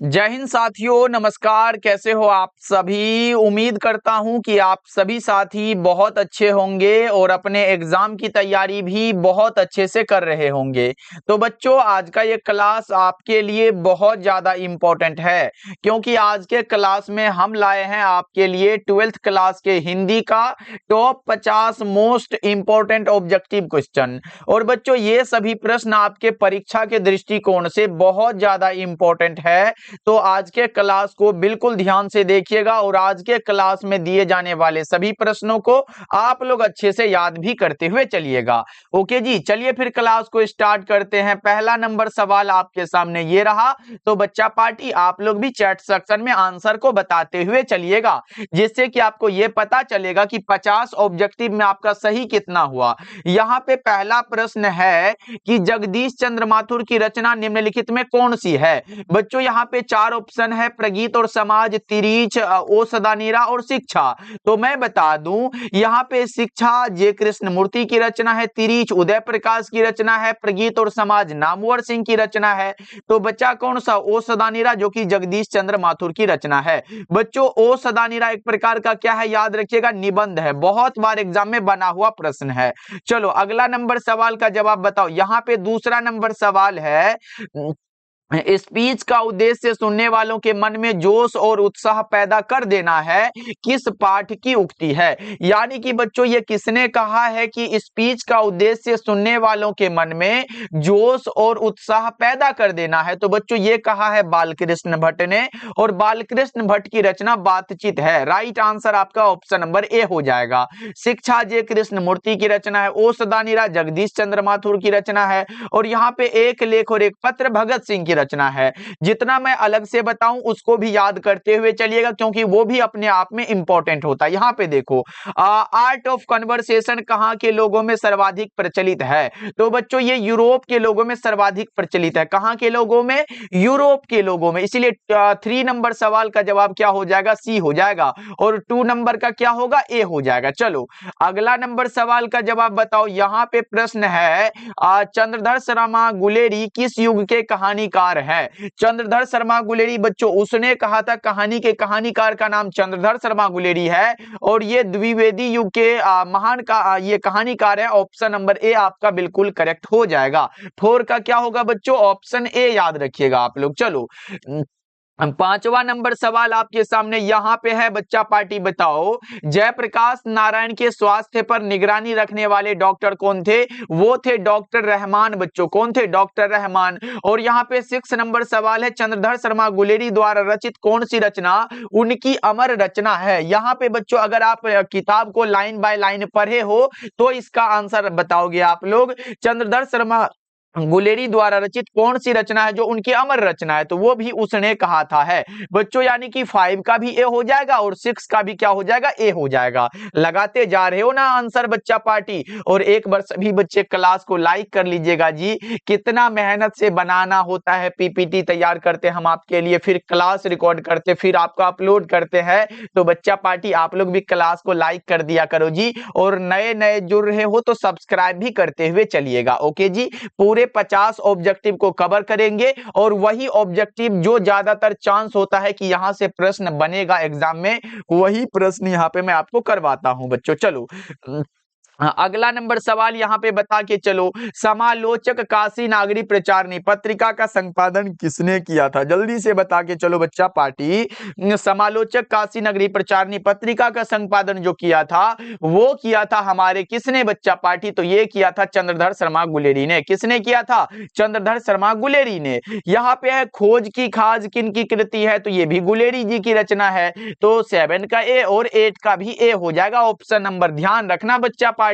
जय हिंद साथियों, नमस्कार। कैसे हो आप सभी। उम्मीद करता हूं कि आप सभी साथी बहुत अच्छे होंगे और अपने एग्जाम की तैयारी भी बहुत अच्छे से कर रहे होंगे। तो बच्चों, आज का ये क्लास आपके लिए बहुत ज़्यादा इम्पोर्टेंट है, क्योंकि आज के क्लास में हम लाए हैं आपके लिए 12th क्लास के हिंदी का top 50 most important objective question. और बच्चों, ये सभी प्रश्न आपके परीक्षा के दृष्टिकोण से बहुत ज़्यादा इम्पोर्टेंट है। तो आज के क्लास को बिल्कुल ध्यान से देखिएगा और आज के क्लास में दिए जाने वाले सभी प्रश्नों को आप लोग अच्छे से याद भी करते हुए चलिएगा। ओके जी, चलिए फिर क्लास को स्टार्ट करते हैं। पहला नंबर सवाल आपके सामने ये रहा। तो बच्चा पार्टी, आप लोग भी चैट सेक्शन में आंसर को बताते हुए चलिएगा, जिससे कि आपको ये पता चलेगा कि 50 ऑब्जेक्टिव में आपका सही कितना हुआ। यहाँ पे पहला प्रश्न है कि जगदीश चंद्र माथुर की रचना निम्नलिखित में कौन सी है। बच्चों, यहाँ पे 4 ऑप्शन है: प्रगीत और समाज, तिरीच, ओ सदानीरा और शिक्षा। तो मैं बता दूं, यहाँ पे शिक्षा जे कृष्णमूर्ति की रचना है, तिरीच उदय प्रकाश की रचना है, प्रगीत और समाज नामवर सिंह की रचना है। तो बच्चा कौन सा? ओ सदानीरा, जो कि जगदीश चंद्र माथुर की रचना है। बच्चों, ओ सदानीरा एक प्रकार का क्या है, याद रखिएगा, निबंध है। बहुत बार एग्जाम में बना हुआ प्रश्न है। चलो अगला नंबर सवाल का जवाब बताओ। यहाँ पे दूसरा नंबर सवाल है, स्पीच का उद्देश्य सुनने वालों के मन में जोश और उत्साह पैदा कर देना है, किस पाठ की उक्ति है। यानी कि बच्चों, ये किसने कहा है कि स्पीच का उद्देश्य सुनने वालों के मन में जोश और उत्साह पैदा कर देना है। तो बच्चों, ये कहा है बालकृष्ण भट्ट ने, और बालकृष्ण भट्ट की रचना बातचीत है। राइट आंसर आपका ऑप्शन नंबर ए हो जाएगा। शिक्षा जे कृष्णमूर्ति की रचना है, ओ सदानीरा जगदीश चंद्र माथुर की रचना है, और यहाँ पे एक लेख और एक पत्र भगत सिंह की रचना है। जितना मैं अलग से बताऊं उसको भी याद करते हुए चलिएगा, क्योंकि वो भी अपने आप में इंपॉर्टेंट होता है। यहाँ पे देखो, आर्ट ऑफ कन्वर्सेशन कहाँ के लोगों में सर्वाधिक प्रचलित है। तो बच्चों, ये यूरोप के लोगों में सर्वाधिक प्रचलित है। कहाँ के लोगों में? यूरोप के लोगों में। इसीलिए 3 नंबर सवाल का जवाब क्या हो जाएगा? सी हो जाएगा। और 2 नंबर का क्या होगा? ए हो जाएगा। चलो अगला नंबर सवाल का जवाब बताओ। यहाँ पे प्रश्न है, चंद्रधर शर्मा गुलेरी किस युग के कहानीकार है। चंद्रधर शर्मा गुलेरी, बच्चों उसने कहा था, कहानी के कहानीकार का नाम चंद्रधर शर्मा गुलेरी है, और ये द्विवेदी युग के महान का ये कहानीकार है। ऑप्शन नंबर ए आपका बिल्कुल करेक्ट हो जाएगा। 4 का क्या होगा बच्चों? ऑप्शन ए याद रखिएगा आप लोग। चलो 5वां नंबर सवाल आपके सामने यहाँ पे है। बच्चा पार्टी बताओ, जयप्रकाश नारायण के स्वास्थ्य पर निगरानी रखने वाले डॉक्टर कौन थे। वो थे डॉक्टर रहमान। बच्चों कौन थे? डॉक्टर रहमान। और यहाँ पे 6 नंबर सवाल है, चंद्रधर शर्मा गुलेरी द्वारा रचित कौन सी रचना उनकी अमर रचना है। यहाँ पे बच्चों, अगर आप किताब को लाइन बाय लाइन पढ़े हो तो इसका आंसर बताओगे आप लोग। चंद्रधर शर्मा गुलेरी द्वारा रचित कौन सी रचना है जो उनकी अमर रचना है, तो वो भी उसने कहा था है। बच्चों, यानी कि 5 का भी ए हो जाएगा और 6 का भी क्या हो जाएगा? ए हो जाएगा। लगाते जा रहे हो ना आंसर बच्चा पार्टी। और एक बार सभी बच्चे क्लास को लाइक कर लीजिएगा जी। कितना मेहनत से बनाना होता है, पीपीटी तैयार करते हम आपके लिए, फिर क्लास रिकॉर्ड करते, फिर आपका अपलोड करते हैं। तो बच्चा पार्टी, आप लोग भी क्लास को लाइक कर दिया करो जी, और नए नए जुड़ रहे हो तो सब्सक्राइब भी करते हुए चलिएगा। ओके जी, पूरे 50 ऑब्जेक्टिव को कवर करेंगे, और वही ऑब्जेक्टिव जो ज्यादातर चांस होता है कि यहां से प्रश्न बनेगा एग्जाम में, वही प्रश्न यहां पे मैं आपको करवाता हूं बच्चों। चलो अगला नंबर सवाल यहाँ पे बता के चलो, समालोचक काशी नागरी प्रचारणी पत्रिका का संपादन किसने किया था। जल्दी से बता के चलो बच्चा पार्टी। समालोचक काशी नगरी प्रचारणी पत्रिका का संपादन जो किया था, वो किया था हमारे किसने बच्चा पार्टी? तो ये किया था चंद्रधर शर्मा गुलेरी ने। किसने किया था? चंद्रधर शर्मा गुलेरी ने। यहाँ पे है, खोज की खाज किन की कृति है, तो ये भी गुलेरी जी की रचना है। तो 7 का ए और 8 का भी ए हो जाएगा ऑप्शन नंबर। ध्यान रखना बच्चा पार्टी,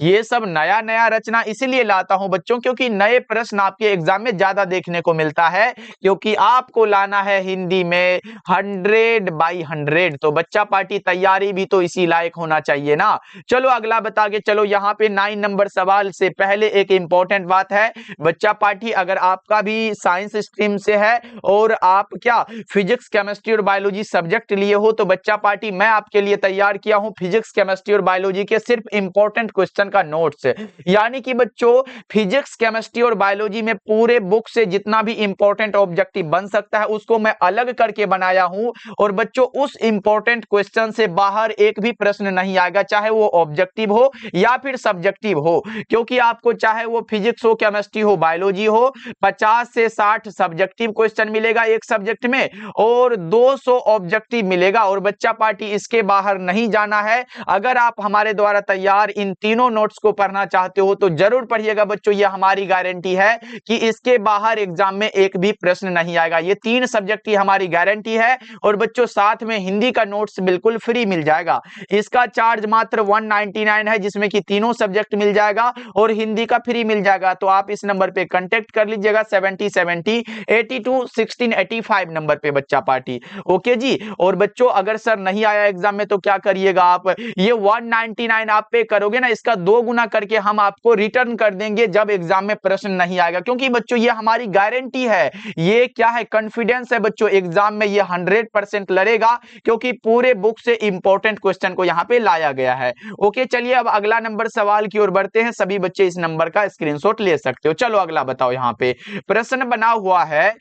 ये सब नया नया रचना इसलिए लाता हूं बच्चों, क्योंकि नए प्रश्न आपके एग्जाम में ज्यादा देखने को मिलता है, क्योंकि आपको लाना है हिंदी में 100 बाई 100। तो बच्चा पार्टी, तैयारी भी तो इसी लायक होना चाहिए ना। चलो अगला बता के चलो। यहाँ पे 9 नंबर सवाल से पहले एक इंपॉर्टेंट बात है बच्चा पार्टी, अगर आपका भी साइंस स्ट्रीम से है और आप क्या फिजिक्स केमिस्ट्री और बायोलॉजी सब्जेक्ट लिए हो, तो बच्चा पार्टी मैं आपके लिए तैयार किया हूं फिजिक्स केमिस्ट्री और बायोलॉजी के सिर्फ इंपॉर्टेंट इंपॉर्टेंट क्वेश्चन का नोट्स। यानी कि बच्चों फिजिक्स, केमिस्ट्री और बायोलॉजी में पूरे बुक से जितना भी इंपॉर्टेंट ऑब्जेक्टिव बन सकता है उसको मैं अलग करके बनाया हूं। और बच्चों उस इंपॉर्टेंट क्वेश्चन से बाहर एक भी प्रश्न नहीं आएगा, चाहे वो ऑब्जेक्टिव हो या फिर सब्जेक्टिव हो, क्योंकि आपको चाहे वो फिजिक्स हो, केमिस्ट्री हो, बायोलॉजी हो, 50 से 60 सब्जेक्टिव क्वेश्चन मिलेगा एक सब्जेक्ट में और 200 ऑब्जेक्टिव मिलेगा। और बच्चा पार्टी इसके बाहर नहीं जाना है। अगर आप हमारे द्वारा तैयार इन तीनों नोट्स को पढ़ना चाहते हो तो जरूर पढ़िएगा बच्चों, ये हमारी गारंटी है कि इसके बाहर एग्जाम में एक भी प्रश्न नहीं आएगा। ये 3 सब्जेक्ट की हमारी गारंटी है। और बच्चों साथ में हिंदी का नोट्स बिल्कुल फ्री मिल जाएगा। इसका चार्ज मात्र 199 है, जिसमें कि तीनों सब्जेक्ट मिल जाएगा और हिंदी का फ्री मिल जाएगा। तो आप इस नंबर पे कांटेक्ट कर लीजिएगा 7070 82 1685 नंबर पे बच्चा पार्टी। ओके जी। और बच्चों अगर सर नहीं आया एग्जाम में तो क्या करिएगा आप, ये 199 आप पे करोगे ना, इसका 2 गुना करके हम आपको रिटर्न कर देंगे जब एग्जाम में प्रश्न नहीं आएगा। क्योंकि बच्चों ये हमारी गारंटी है, ये क्या है, कॉन्फिडेंस है बच्चों, एग्जाम में ये 100% लड़ेगा क्योंकि पूरे बुक से इंपॉर्टेंट क्वेश्चन को यहां पे लाया गया है। ओके चलिए अब अगला नंबर सवाल की ओर बढ़ते हैं। सभी बच्चे इस नंबर का स्क्रीनशॉट ले सकते हो। चलो अगला बताओ। यहां पे प्रश्न बना हुआ है,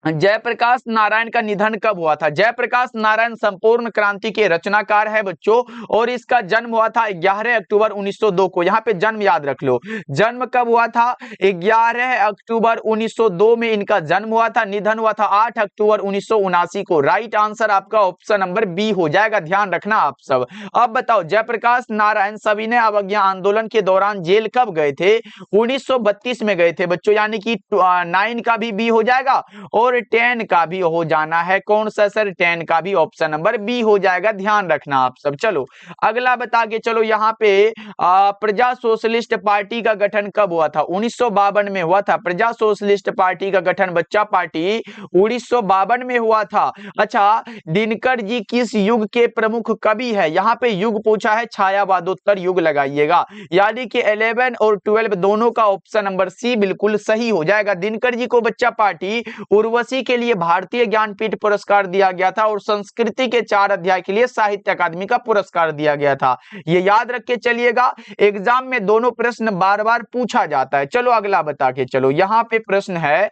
जयप्रकाश नारायण का निधन कब हुआ था? जयप्रकाश नारायण संपूर्ण क्रांति के रचनाकार है बच्चों, और इसका जन्म हुआ था 11 अक्टूबर 1902 को। यहाँ पे जन्म याद रख लो, जन्म कब हुआ था? 11 अक्टूबर 1902 में इनका जन्म हुआ था। निधन हुआ था 8 अक्टूबर 1979 को। राइट आंसर आपका ऑप्शन नंबर बी हो जाएगा, ध्यान रखना आप सब। अब बताओ जयप्रकाश नारायण सविनय अवज्ञा आंदोलन के दौरान जेल कब गए थे? 1932 में गए थे बच्चों, यानी कि 9 का भी बी हो जाएगा और 10 का भी हो जाना है। कौन सा सर? 10 का भी ऑप्शन नंबर बी हो जाएगा, ध्यान रखना आप सब। चलो अगला बता के चलो। यहाँ पे प्रजा सोशलिस्ट पार्टी का गठन कब हुआ था? 1952 में हुआ था। प्रजा सोशलिस्ट पार्टी का गठन बच्चा पार्टी 1952 में हुआ था। अच्छा, दिनकर जी किस युग के प्रमुख कवि है? यहाँ पे युग पूछा है, छायावादोत्तर युग लगाइएगा, यानी कि 11 और 12 दोनों का ऑप्शन नंबर सी बिल्कुल सही हो जाएगा। दिनकर जी को बच्चा पार्टी उर्वशी के लिए भारतीय ज्ञानपीठ पुरस्कार दिया गया था और संस्कृति के 4 अध्याय के लिए साहित्य अकादमी का पुरस्कार दिया गया था। ये याद रख के चलिएगा, एग्जाम में दोनों प्रश्न बार बार पूछा जाता है। चलो अगला बता के चलो। यहाँ पे प्रश्न है,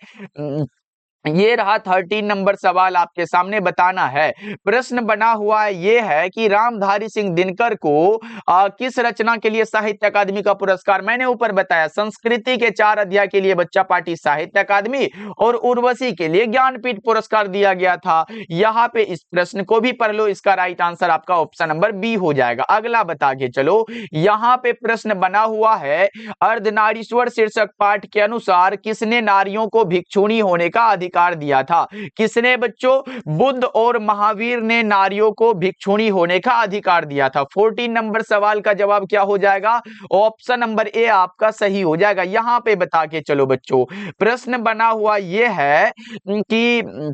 ये रहा 13 नंबर सवाल आपके सामने बताना है। प्रश्न बना हुआ है, ये है कि रामधारी सिंह दिनकर को किस रचना के लिए साहित्य अकादमी का पुरस्कार? मैंने ऊपर बताया संस्कृति के 4 अध्याय के लिए बच्चा पार्टी साहित्य अकादमी और उर्वशी के लिए ज्ञानपीठ पुरस्कार दिया गया था। यहाँ पे इस प्रश्न को भी पढ़ लो, इसका राइट आंसर आपका ऑप्शन नंबर बी हो जाएगा। अगला बता के चलो। यहाँ पे प्रश्न बना हुआ है, अर्धनारीश्वर शीर्षक पाठ के अनुसार किसने नारियों को भिक्षुणी होने का अधिकार दिया था? किसने बच्चों? बुद्ध और महावीर ने नारियों को भिक्षुणी होने का अधिकार दिया था। 14 नंबर सवाल का जवाब क्या हो जाएगा? ऑप्शन नंबर ए आपका सही हो जाएगा। यहां पे बता के चलो बच्चों, प्रश्न बना हुआ यह है कि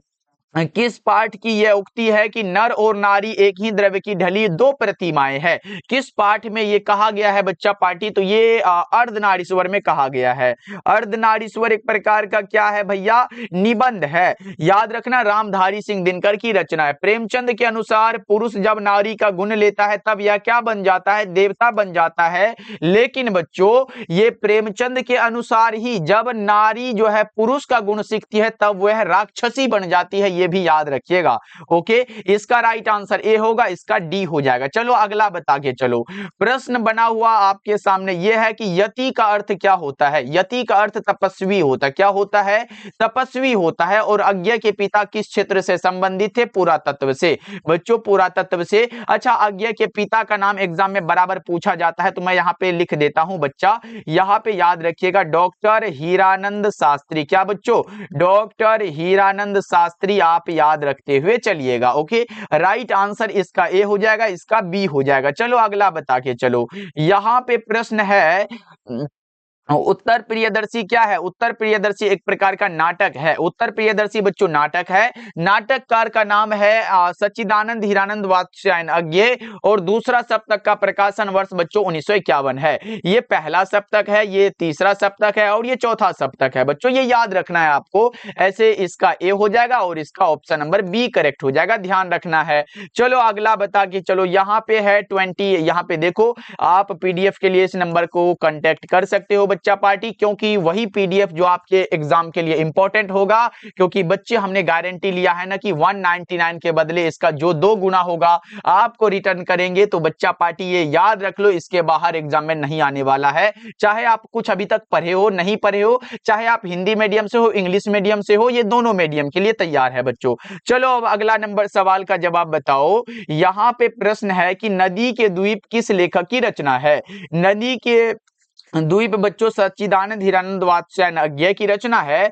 किस पाठ की यह उक्ति है कि नर और नारी एक ही द्रव्य की ढली 2 प्रतिमाएं हैं? किस पाठ में यह कहा गया है बच्चा पार्टी? तो ये अर्धनारीश्वर में कहा गया है। अर्धनारीश्वर एक प्रकार का क्या है भैया? निबंध है। याद रखना, रामधारी सिंह दिनकर की रचना है। प्रेमचंद के अनुसार पुरुष जब नारी का गुण लेता है तब यह क्या बन जाता है? देवता बन जाता है। लेकिन बच्चों ये प्रेमचंद के अनुसार ही जब नारी जो है पुरुष का गुण सीखती है तब वह राक्षसी बन जाती है, ये भी याद रखिएगा। ओके, इसका राइट आंसर ए होगा, इसका डी हो जाएगा। चलो अगला बता के चलो। प्रश्न बना हुआ आपके सामने यह है कि यति का अर्थ क्या होता है? यति का अर्थ तपस्वी होता है। क्या होता है? तपस्वी होता है। और अज्ञा के पिता किस क्षेत्र से संबंधित थे? पुरातत्व से बच्चों, पुरातत्व से। अच्छा, अज्ञा के पिता का नाम एग्जाम में बराबर पूछा जाता है, तो मैं यहां पे लिख देता हूं बच्चा, यहां पे याद रखिएगा, डॉक्टर हीरानंद शास्त्री। क्या बच्चों? डॉक्टर हीरानंद शास्त्री आप याद रखते हुए चलिएगा। ओके, राइट आंसर इसका ए हो जाएगा, इसका बी हो जाएगा। चलो अगला बता के चलो। यहां पे प्रश्न है, उत्तर प्रियदर्शी क्या है? उत्तर प्रियदर्शी एक प्रकार का नाटक है। उत्तर प्रियदर्शी बच्चों नाटक है। नाटककार का नाम है सच्चिदानंद हीरानंद वात्स्यायन और दूसरा सप्तक का प्रकाशन वर्ष बच्चों 1951 है। ये पहला सप्तक है, ये तीसरा सप्तक है और ये चौथा सप्तक है बच्चों, ये याद रखना है आपको। ऐसे इसका ए हो जाएगा और इसका ऑप्शन नंबर बी करेक्ट हो जाएगा, ध्यान रखना है। चलो अगला बता के चलो, यहाँ पे है 20, यहाँ पे देखो आप पीडीएफ के लिए इस नंबर को कांटेक्ट कर सकते हो बच्चा पार्टी, क्योंकि वही पीडीएफ जो आपके एग्जाम के लिए इंपॉर्टेंट होगा, क्योंकि बच्चे हमने गारंटी लिया है ना कि 199 के बदले इसका जो 2 गुना होगा आपको रिटर्न करेंगे। तो बच्चा पार्टी ये याद रख लो, इसके बाहर एग्जाम में नहीं आने वाला है। चाहे आप कुछ अभी तक पढ़े हो नहीं पढ़े हो, चाहे आप हिंदी मीडियम से हो इंग्लिश मीडियम से हो, ये दोनों मीडियम के लिए तैयार है बच्चों। चलो अब अगला नंबर सवाल का जवाब बताओ। यहाँ पे प्रश्न है कि नदी के द्वीप किस लेखक की रचना है? नदी के द्वीप बच्चों सच्चिदानंद हीरानंद वात्स्यायन की रचना है।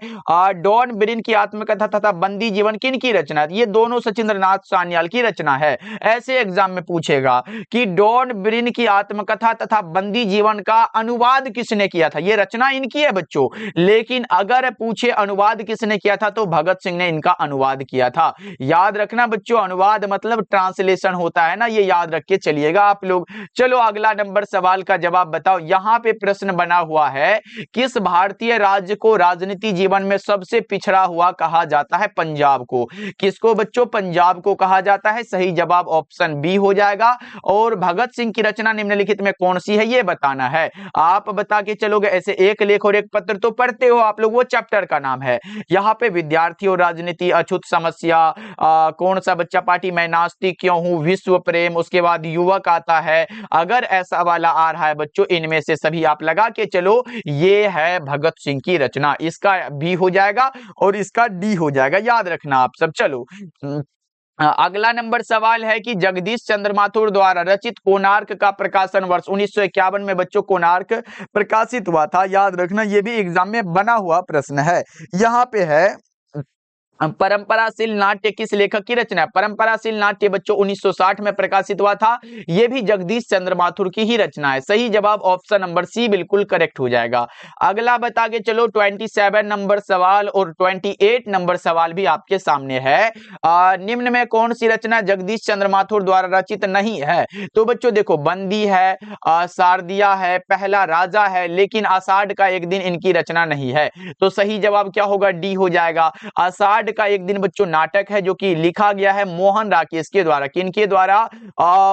डॉन ब्रिन की आत्मकथा तथा बंदी जीवन किन की रचना है? ये दोनों सचिंद्रनाथ सान्याल की रचना है। ऐसे एग्जाम में पूछेगा कि डॉन ब्रिन की आत्मकथा तथा बंदी जीवन का अनुवाद किसने किया था? ये रचना इनकी है बच्चों, लेकिन अगर पूछे अनुवाद किसने किया था तो भगत सिंह ने इनका अनुवाद किया था। याद रखना बच्चों, अनुवाद मतलब ट्रांसलेशन होता है ना, ये याद रख के चलिएगा आप लोग। चलो अगला नंबर सवाल का जवाब बताओ। यहाँ पे प्रश्न बना हुआ है, किस भारतीय राज्य को राजनीति जीवन में सबसे पिछड़ा हुआ कहा जाता है? पंजाब को। किसको बच्चों? पंजाब को कहा जाता है। सही जवाब ऑप्शन बी हो जाएगा। और भगत सिंह की रचना निम्नलिखित में कौन सी है ये बताना है। आप बता के चलोगे। ऐसे एक लेख और एक पत्र तो पढ़ते हो आप लोग, वो चैप्टर का नाम है। यहाँ पे विद्यार्थी और राजनीति, अछूत समस्या, कौन सा बच्चा पार्टी, मैं नास्तिक क्यों हूं, विश्व प्रेम, उसके बाद युवक आता है। अगर ऐसा वाला आ रहा है बच्चों, इनमें से सभी आप लगा के चलो, ये है भगत सिंह की रचना। इसका बी हो जाएगा और इसका डी हो जाएगा, याद रखना आप सब। चलो अगला नंबर सवाल है कि जगदीश चंद्र माथुर द्वारा रचित कोणार्क का प्रकाशन वर्ष 1951 में बच्चों कोणार्क प्रकाशित हुआ था। याद रखना, ये भी एग्जाम में बना हुआ प्रश्न है। यहाँ पे है परंपराशील नाट्य किस लेखक की रचना है? परंपराशील नाट्य बच्चों 1960 में प्रकाशित हुआ था। यह भी जगदीश चंद्र माथुर की ही रचना है। सही जवाब ऑप्शन नंबर सी बिल्कुल करेक्ट हो जाएगा। अगला बता के चलो 27 नंबर सवाल और 28 नंबर सवाल भी आपके सामने है। निम्न में कौन सी रचना जगदीश चंद्र माथुर द्वारा रचित नहीं है? तो बच्चों देखो, बंदी है, शारदिया है, पहला राजा है, लेकिन आषाढ़ का एक दिन इनकी रचना नहीं है। तो सही जवाब क्या होगा? डी हो जाएगा। आषाढ़ का एक दिन बच्चों नाटक है जो कि लिखा गया है मोहन राकेश के द्वारा। किनके द्वारा?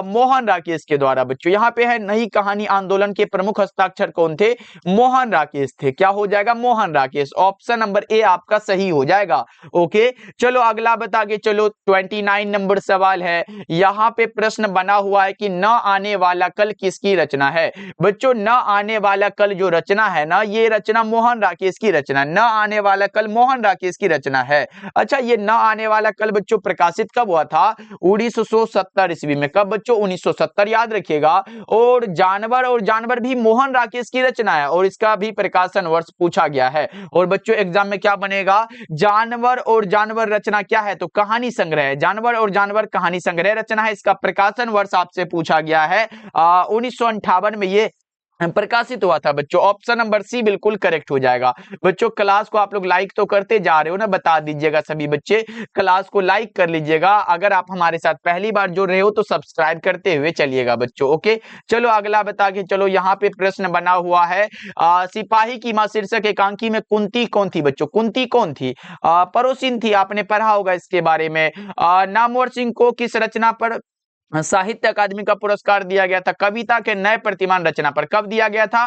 मोहन राकेश के द्वारा बच्चों। यहाँ पे है नई कहानी आंदोलन के प्रमुख हस्ताक्षर कौन थे? मोहन राकेश थे। क्या हो जाएगा? Mohan Rakesh. Option number A आपका सही हो जाएगा। ओके, चलो अगला बता के चलो 29 नंबर सवाल है। यहाँ पे प्रश्न बना हुआ है कि न आने वाला कल किसकी रचना है? बच्चों न आने वाला कल जो रचना है ना, ये रचना मोहन राकेश की रचना। न आने वाला कल मोहन राकेश की रचना है। अच्छा, ये न आने वाला कल बच्चों प्रकाशित कब हुआ था? 1970 ईस्वी में। कब बच्चों? 1970, याद रखिएगा। और जानवर भी मोहन राकेश की रचना है और इसका भी प्रकाशन वर्ष पूछा गया है। और बच्चों एग्जाम में क्या बनेगा? जानवर रचना क्या है? तो कहानी संग्रह है। जानवर और जानवर कहानी संग्रह रचना है। इसका प्रकाशन वर्ष आपसे पूछा गया है 1958 में ये प्रकाशित हुआ था बच्चों। ऑप्शन नंबर सी बिल्कुल करेक्ट हो जाएगा। बच्चों क्लास को आप लोग लाइक तो करते जा रहे हो ना, बता दीजिएगा सभी बच्चे, क्लास को लाइक कर लीजिएगा। अगर आप हमारे साथ पहली बार जुड़ रहे हो तो सब्सक्राइब करते हुए चलिएगा बच्चों। ओके, चलो अगला बता के चलो। यहाँ पे प्रश्न बना हुआ है, सिपाही की मां शीर्षक एकांकी में कुंती कौन थी बच्चों? कुंती कौन थी? परोसिन थी। आपने पढ़ा होगा इसके बारे में। नामवर सिंह को किस रचना पर साहित्य अकादमी का पुरस्कार दिया गया था? कविता के नए प्रतिमान रचना पर। कब दिया गया था?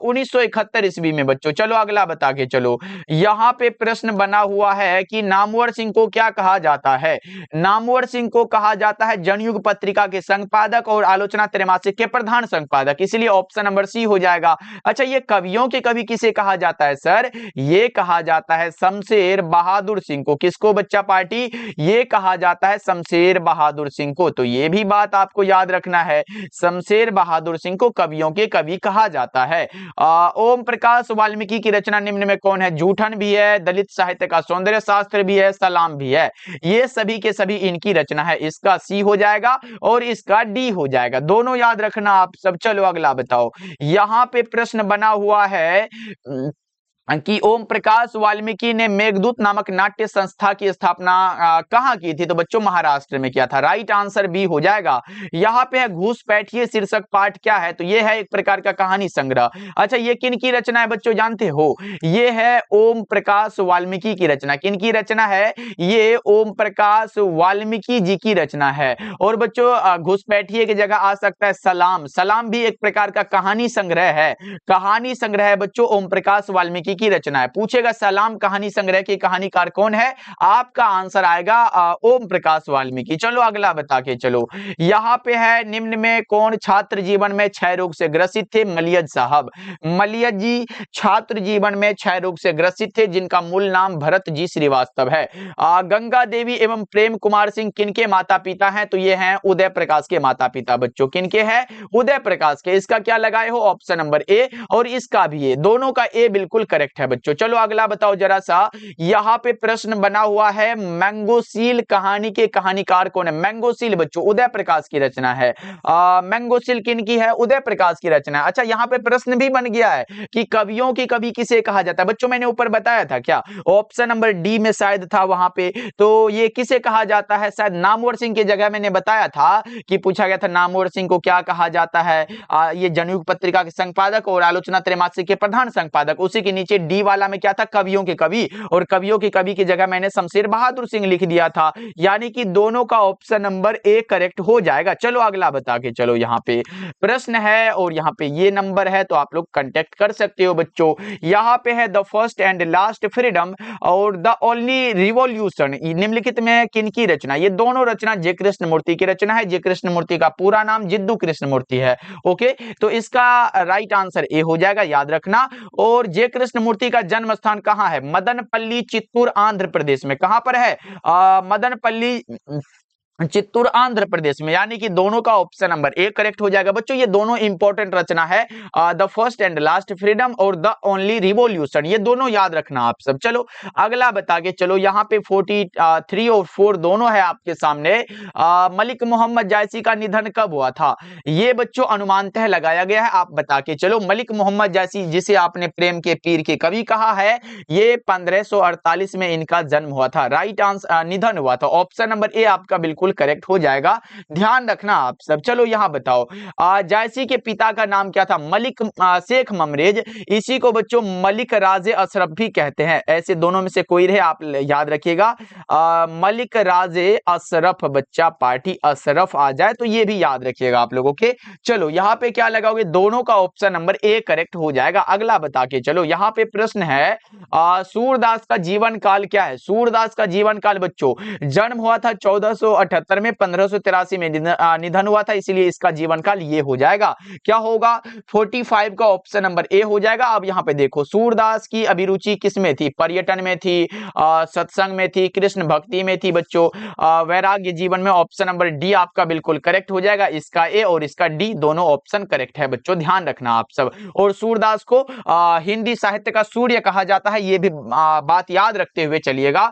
1971 ईस्वी में बच्चों। चलो अगला बता के चलो। यहाँ पे प्रश्न बना हुआ है कि नामवर सिंह को क्या कहा जाता है? नामवर सिंह को कहा जाता है जनयुग पत्रिका के संपादक और आलोचना त्रैमासिक के प्रधान संपादक, इसलिए ऑप्शन नंबर सी हो जाएगा। अच्छा, ये कवियों के कवि किसे कहा जाता है सर? ये कहा जाता है शमशेर बहादुर सिंह को। किसको बच्चा पार्टी? ये कहा जाता है शमशेर बहादुर सिंह को। तो ये ये भी बात आपको याद रखना है। शमशेर बहादुर सिंह को कवियों के कवि कहा जाता है। ओम प्रकाश वाल्मीकि की रचना निम्न में कौन है? जूठन भी है, दलित साहित्य का सौंदर्य शास्त्र भी है, सलाम भी है। ये सभी के सभी इनकी रचना है। इसका सी हो जाएगा और इसका डी हो जाएगा, दोनों याद रखना आप सब। चलो अगला बताओ। यहां पे प्रश्न बना हुआ है कि ओम प्रकाश वाल्मीकि ने मेघदूत नामक नाट्य संस्था की स्थापना कहां की थी? तो बच्चों महाराष्ट्र में किया था। राइट आंसर बी हो जाएगा। यहाँ पे है घूसपैठिए शीर्षक पाठ क्या है? तो ये है एक प्रकार का कहानी संग्रह। अच्छा, ये किन की रचना है बच्चों जानते हो? ये है ओम प्रकाश वाल्मीकि की रचना। किन की रचना है? ये ओम प्रकाश वाल्मीकि जी की रचना है। और बच्चों घुसपैठिए की जगह आ सकता है सलाम। सलाम भी एक प्रकार का कहानी संग्रह है। कहानी संग्रह है बच्चों, ओम प्रकाश वाल्मीकि की रचना है। पूछेगा सलाम कहानी संग्रह के कहानीकार कौन है? आपका आंसर आएगा ओम प्रकाश वाल्मीकि। चलो अगला बता के चलो। यहां पे है निम्न में कौन छात्र जीवन में क्षय रोग से ग्रसित थे? मलियज साहब। मलियज जी छात्र जीवन में क्षय रोग से ग्रसित थे, जिनका मूल नाम भरत जी श्रीवास्तव है। गंगा देवी एवं प्रेम कुमार सिंह किनके माता पिता हैं? तो ये हैं उदय प्रकाश के माता पिता बच्चों। किनके हैं? उदय प्रकाश के। इसका क्या लगाए हो? ऑप्शन नंबर ए, और इसका भी ए। दोनों का ए बिल्कुल करेक्ट है बच्चों। चलो अगला बताओ जरा सा। यहां पे प्रश्न बना हुआ है मैंगोसील कहानी के कहानीकार कौन है? मैंगोसील बच्चों उदय प्रकाश की रचना है। मैंगोसील किन की है? उदय प्रकाश की रचना है। अच्छा, यहां पे प्रश्न भी बन गया है कि कवियों की कवि किसे कहा जाता है? बच्चों मैंने ऊपर बताया था क्या? ऑप्शन नंबर डी में शायद था वहां पे। तो ये किसे कहा जाता है? शायद नामवर सिंह की जगह मैंने बताया था कि पूछा गया था नामवर सिंह को क्या कहा जाता है। ये जनयुग पत्रिका के संपादक और आलोचना त्रैमासिक के प्रधान संपादक। उसी के नीचे डी वाला में क्या था? कवियों के कवि। और कवियों के कवि की जगह मैंने शमशेर बहादुर सिंह लिख दिया था। यानी कि दोनों का ऑप्शन नंबर ए करेक्ट हो जाएगा। चलो अगला बता के चलो। यहाँ पे प्रश्न है और यहाँ पे ये नंबर है, तो आप लोग कांटेक्ट कर सकते हो बच्चों। यहाँ पे है the first and last freedom और द ओनली रिवॉल्यूशन निम्नलिखित में किनकी रचना? ये दोनों रचना जे कृष्णमूर्ति की रचना है। जे कृष्णमूर्ति का पूरा नाम जिद्दू कृष्णमूर्ति है। ओके, तो इसका राइट आंसर ए हो जाएगा, याद रखना। और जे कृष्णमूर्ति का जन्म स्थान कहां है? मदनपल्ली, चित्तूर, आंध्र प्रदेश में। कहां पर है? मदनपल्ली, चित्तूर, आंध्र प्रदेश में। यानी कि दोनों का ऑप्शन नंबर ए करेक्ट हो जाएगा बच्चों। ये दोनों इंपॉर्टेंट रचना है, the first and last freedom और द ओनली रिवॉल्यूशन। ये दोनों याद रखना आप सब। चलो अगला बता के चलो। यहाँ पे 43 और 4 दोनों है आपके सामने। मलिक मोहम्मद जायसी का निधन कब हुआ था? ये बच्चों अनुमानतः लगाया गया है, आप बता के चलो। मलिक मोहम्मद जायसी, जिसे आपने प्रेम के पीर के कवि कहा है, ये 1548 में इनका जन्म हुआ था। राइट आंसर निधन हुआ था। ऑप्शन नंबर ए आपका बिल्कुल करेक्ट हो जाएगा, ध्यान रखना आप सब। चलो यहां बताओ। जायसी के पिता का नाम क्या था? मलिक शेख ममरेज। इसी को बच्चों मलिक राजे अशरफ भी कहते हैं। ऐसे दोनों में से कोई रहे, आप याद रखिएगा। मलिक राजे अशरफ, बच्चा पार्टी अशरफ आ जाए तो ये भी याद रखिएगा आप लोगों के। चलो यहां पे क्या लगाओगे? दोनों का ऑप्शन नंबर ए करेक्ट हो जाएगा। अगला बता के चलो। यहां पे प्रश्न है सूरदास का जीवन काल क्या है? सूरदास का जीवन काल बच्चों, जन्म हुआ था 1478 में, 1583 में निधन हुआ था, इसीलिए इसका जीवन काल ये हो जाएगा। क्या होगा? 45 का ऑप्शन नंबर ए हो जाएगा। अब यहां पे देखो, सूरदास की अभिरुचि किसमें थी? पर्यटन में थी, सत्संग में थी, कृष्ण भक्ति में थी बच्चों, वैराग्य जीवन में। ऑप्शन नंबर डी आपका बिल्कुल करेक्ट हो जाएगा। इसका ए और इसका डी दोनों ऑप्शन करेक्ट है बच्चों, ध्यान रखना आप सब। और सूरदास को हिंदी साहित्य का सूर्य कहा जाता है, ये भी बात याद रखते हुए चलिएगा,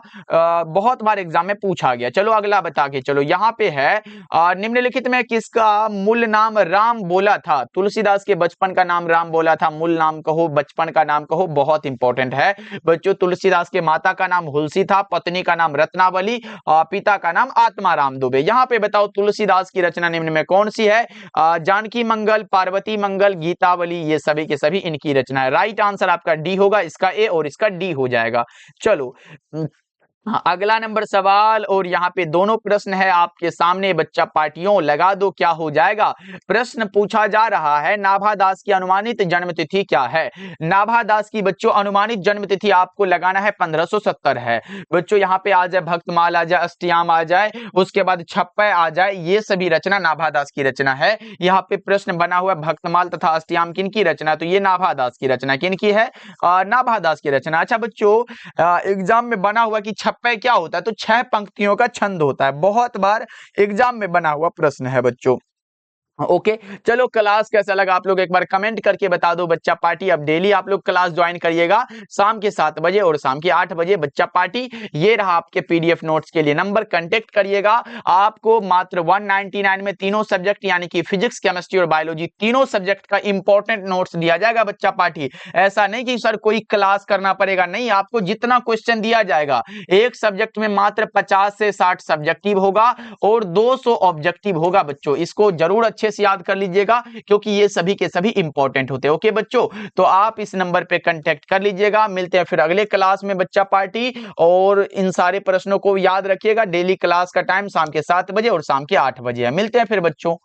बहुत बार एग्जाम में पूछा गया। चलो अगला बता के चलो। यहाँ पे है निम्नलिखित में किसका मूल नाम राम बोला था? तुलसीदास के बचपन का नाम राम बोला था। मूल नाम कहो, बचपन का नाम कहो, बहुत इंपॉर्टेंट है बच्चों। तुलसीदास के माता का नाम हुलसी था, पत्नी का नाम रत्नावली, पिता का नाम आत्माराम दुबे। यहाँ पे बताओ तुलसीदास की रचना निम्न में कौन सी है? जानकी मंगल, पार्वती मंगल, गीतावली, ये सभी के सभी इनकी रचना है। राइट आंसर आपका डी होगा, इसका ए और इसका डी हो जाएगा। चलो अगला नंबर सवाल, और यहाँ पे दोनों प्रश्न है आपके सामने बच्चा, पार्टियों लगा दो, क्या हो जाएगा? प्रश्न पूछा जा रहा है नाभा दास की अनुमानित जन्म तिथि क्या है? नाभा दास की बच्चों अनुमानित जन्म तिथि आपको लगाना है 1570 है बच्चों। यहाँ पे आ जाए भक्तमाल, आ जाए अष्टयाम, आ जाए उसके बाद छप्पय आ जाए, ये सभी रचना नाभा दास की रचना है। यहाँ पे प्रश्न बना हुआ है भक्तमाल तथा अष्टयाम किन की रचना? तो ये नाभा दास की रचना। किन की है? नाभा दास की रचना। अच्छा बच्चों, एग्जाम में बना हुआ कि छप्पे क्या होता है? तो 6 पंक्तियों का छंद होता है। बहुत बार एग्जाम में बना हुआ प्रश्न है बच्चों। ओके, चलो क्लास कैसा लगा आप लोग एक बार कमेंट करके बता दो। बच्चा पार्टी अब डेली आप लोग क्लास ज्वाइन करिएगा, शाम के 7 बजे और शाम के 8 बजे बच्चा पार्टी। ये रहा आपके पीडीएफ नोट्स के लिए नंबर, कांटेक्ट करिएगा। आपको मात्र 199 में तीनों सब्जेक्ट यानी कि फिजिक्स, केमिस्ट्री और बायोलॉजी तीनों सब्जेक्ट का इंपॉर्टेंट नोट्स दिया जाएगा बच्चा पार्टी। ऐसा नहीं कि सर कोई क्लास करना पड़ेगा, नहीं, आपको जितना क्वेश्चन दिया जाएगा, एक सब्जेक्ट में मात्र 50 से 60 सब्जेक्टिव होगा और 200 ऑब्जेक्टिव होगा बच्चों। इसको जरूर अच्छे से याद कर लीजिएगा क्योंकि ये सभी के सभी इंपॉर्टेंट होते हैं। ओके बच्चों, तो आप इस नंबर पे कांटेक्ट कर लीजिएगा। मिलते हैं फिर अगले क्लास में बच्चा पार्टी, और इन सारे प्रश्नों को याद रखिएगा। डेली क्लास का टाइम शाम के 7 बजे और शाम के 8 बजे है। मिलते हैं फिर बच्चों।